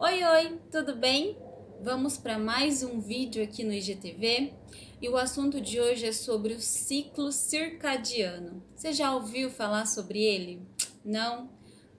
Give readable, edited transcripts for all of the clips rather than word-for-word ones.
Oi, oi, tudo bem? Vamos para mais um vídeo aqui no IGTV e o assunto de hoje é sobre o ciclo circadiano. Você já ouviu falar sobre ele? Não?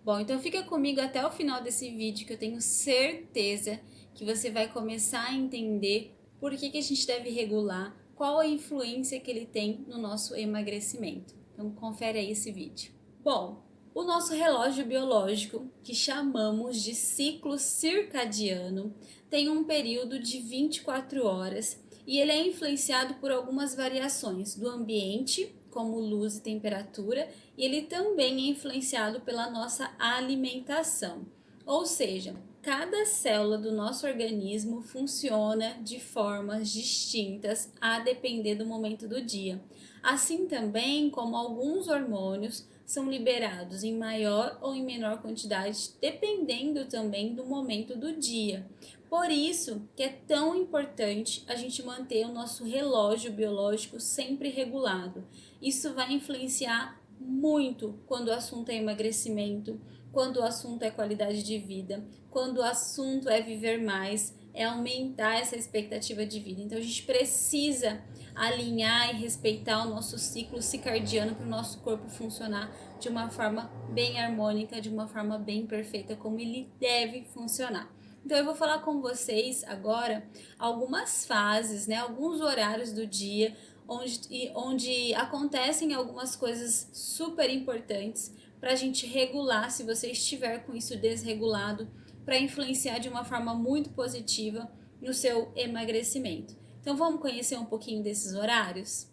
Bom, então fica comigo até o final desse vídeo que eu tenho certeza que você vai começar a entender por que a gente deve regular, qual a influência que ele tem no nosso emagrecimento. Então confere aí esse vídeo. Bom, o nosso relógio biológico, que chamamos de ciclo circadiano, tem um período de 24 horas e ele é influenciado por algumas variações do ambiente, como luz e temperatura, e ele também é influenciado pela nossa alimentação. Ou seja, cada célula do nosso organismo funciona de formas distintas a depender do momento do dia. Assim também como alguns hormônios são liberados em maior ou em menor quantidade, dependendo também do momento do dia. Por isso que é tão importante a gente manter o nosso relógio biológico sempre regulado. Isso vai influenciar muito quando o assunto é emagrecimento, quando o assunto é qualidade de vida, quando o assunto é viver mais, é aumentar essa expectativa de vida. Então a gente precisa alinhar e respeitar o nosso ciclo circadiano para o nosso corpo funcionar de uma forma bem harmônica, de uma forma bem perfeita, como ele deve funcionar. Então eu vou falar com vocês agora algumas fases, né, alguns horários do dia onde acontecem algumas coisas super importantes para a gente regular, se você estiver com isso desregulado, para influenciar de uma forma muito positiva no seu emagrecimento. Então vamos conhecer um pouquinho desses horários?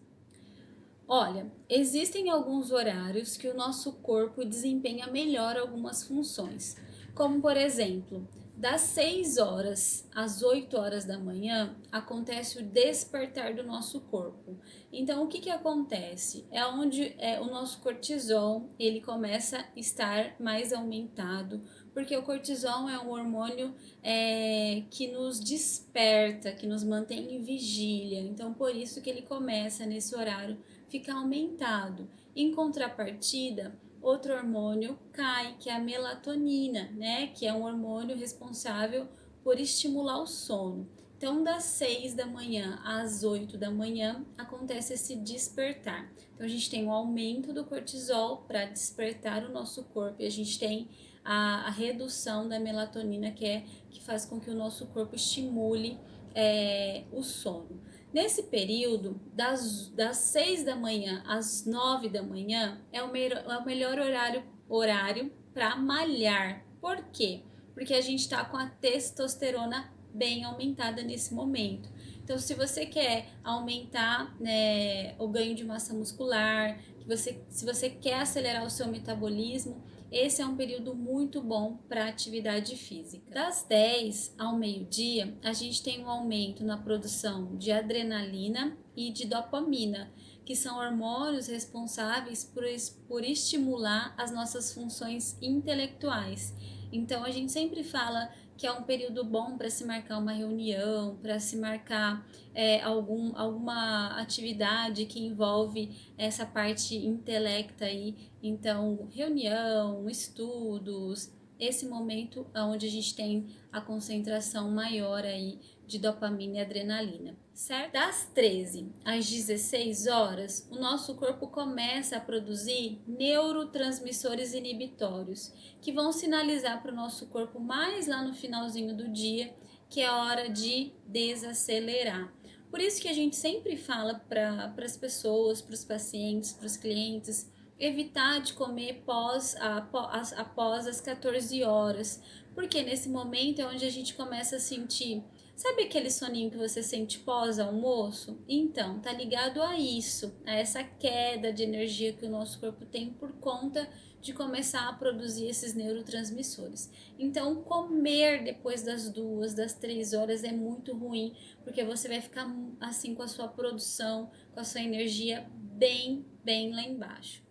Olha, existem alguns horários que o nosso corpo desempenha melhor algumas funções, como por exemplo, das 6 horas às 8 horas da manhã acontece o despertar do nosso corpo. Então, o que acontece? É onde o nosso cortisol ele começa a estar mais aumentado, porque o cortisol é um hormônio que nos desperta, que nos mantém em vigília. Então, por isso que ele começa nesse horário fica aumentado. Em contrapartida, outro hormônio cai, que é a melatonina, né? Que é um hormônio responsável por estimular o sono. Então, das 6 da manhã às 8 da manhã acontece esse despertar. Então, a gente tem o aumento do cortisol para despertar o nosso corpo e a gente tem a redução da melatonina, que faz com que o nosso corpo estimule o sono. Nesse período, das 6 da manhã às 9 da manhã, é o melhor horário para malhar. Por quê? Porque a gente está com a testosterona bem aumentada nesse momento. Então, se você quer aumentar, né, o ganho de massa muscular, se você quer acelerar o seu metabolismo, esse é um período muito bom para atividade física. Das 10 ao meio-dia, a gente tem um aumento na produção de adrenalina e de dopamina, que são hormônios responsáveis por estimular as nossas funções intelectuais. Então, a gente sempre fala que é um período bom para se marcar uma reunião, para se marcar alguma atividade que envolve essa parte intelecta aí. Então, reunião, estudos, esse momento onde a gente tem a concentração maior aí de dopamina e adrenalina, certo? Das 13 às 16 horas, o nosso corpo começa a produzir neurotransmissores inibitórios, que vão sinalizar para o nosso corpo mais lá no finalzinho do dia que é hora de desacelerar. Por isso que a gente sempre fala para as pessoas, para os pacientes, para os clientes, evitar de comer após as 14 horas, porque nesse momento é onde a gente começa a sentir. Sabe aquele soninho que você sente pós-almoço? Então, tá ligado a isso, a essa queda de energia que o nosso corpo tem por conta de começar a produzir esses neurotransmissores. Então, comer depois das 2, das 3 horas é muito ruim, porque você vai ficar assim com a sua produção, com a sua energia bem lá embaixo.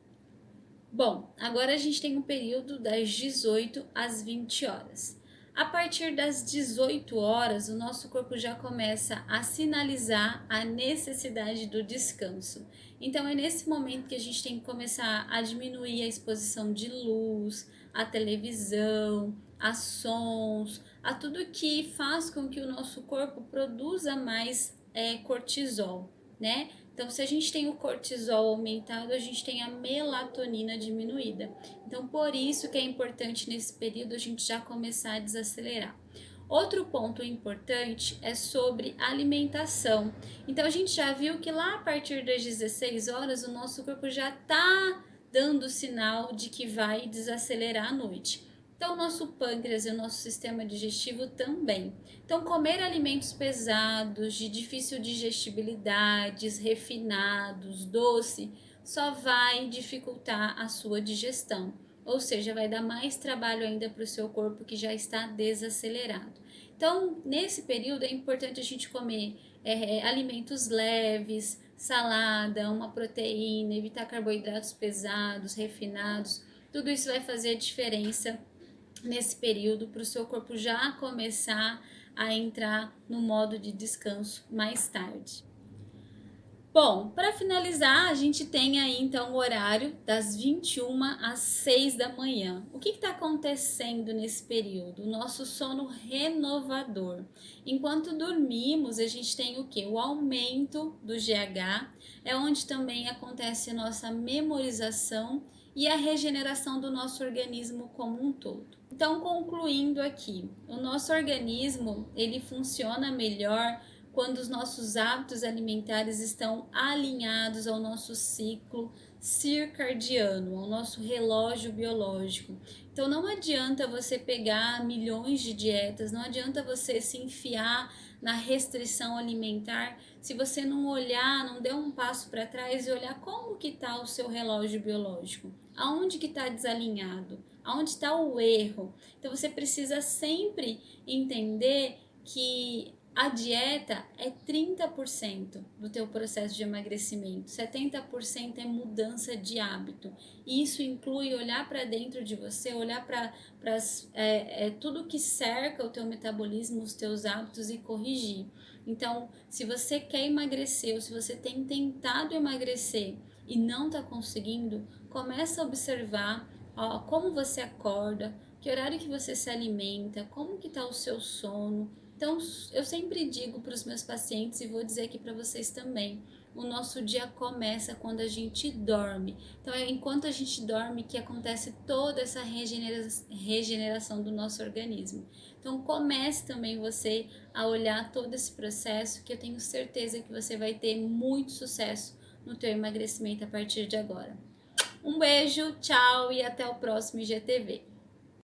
Bom, agora a gente tem um período das 18 às 20 horas. A partir das 18 horas, o nosso corpo já começa a sinalizar a necessidade do descanso. Então, é nesse momento que a gente tem que começar a diminuir a exposição de luz, a televisão, a sons, a tudo que faz com que o nosso corpo produza mais cortisol, né? Então, se a gente tem o cortisol aumentado, a gente tem a melatonina diminuída. Então, por isso que é importante nesse período a gente já começar a desacelerar. Outro ponto importante é sobre alimentação. Então, a gente já viu que lá a partir das 16 horas o nosso corpo já está dando sinal de que vai desacelerar à noite. Então, o nosso pâncreas e o nosso sistema digestivo também. Então, comer alimentos pesados, de difícil digestibilidade, refinados, doce, só vai dificultar a sua digestão. Ou seja, vai dar mais trabalho ainda para o seu corpo que já está desacelerado. Então, nesse período é importante a gente comer alimentos leves, salada, uma proteína, evitar carboidratos pesados, refinados. Tudo isso vai fazer a diferença nesse período para o seu corpo já começar a entrar no modo de descanso mais tarde. Bom, para finalizar, a gente tem aí então o horário das 21 às 6 da manhã. O que está acontecendo nesse período? O nosso sono renovador. Enquanto dormimos, a gente tem o que? O aumento do GH, é onde também acontece a nossa memorização e a regeneração do nosso organismo como um todo. Então, concluindo aqui, o nosso organismo ele funciona melhor quando os nossos hábitos alimentares estão alinhados ao nosso ciclo circadiano, ao nosso relógio biológico. Então não adianta você pegar milhões de dietas, não adianta você se enfiar na restrição alimentar se você não olhar, não der um passo para trás e olhar como que está o seu relógio biológico, aonde que está desalinhado, aonde está o erro. Então você precisa sempre entender que a dieta é 30% do teu processo de emagrecimento, 70% é mudança de hábito. E isso inclui olhar para dentro de você, olhar para tudo que cerca o teu metabolismo, os teus hábitos e corrigir. Então, se você quer emagrecer ou se você tem tentado emagrecer e não está conseguindo, começa a observar como você acorda, que horário que você se alimenta, como que está o seu sono. Então, eu sempre digo para os meus pacientes e vou dizer aqui para vocês também, o nosso dia começa quando a gente dorme. Então, é enquanto a gente dorme que acontece toda essa regeneração do nosso organismo. Então, comece também você a olhar todo esse processo, que eu tenho certeza que você vai ter muito sucesso no teu emagrecimento a partir de agora. Um beijo, tchau e até o próximo IGTV.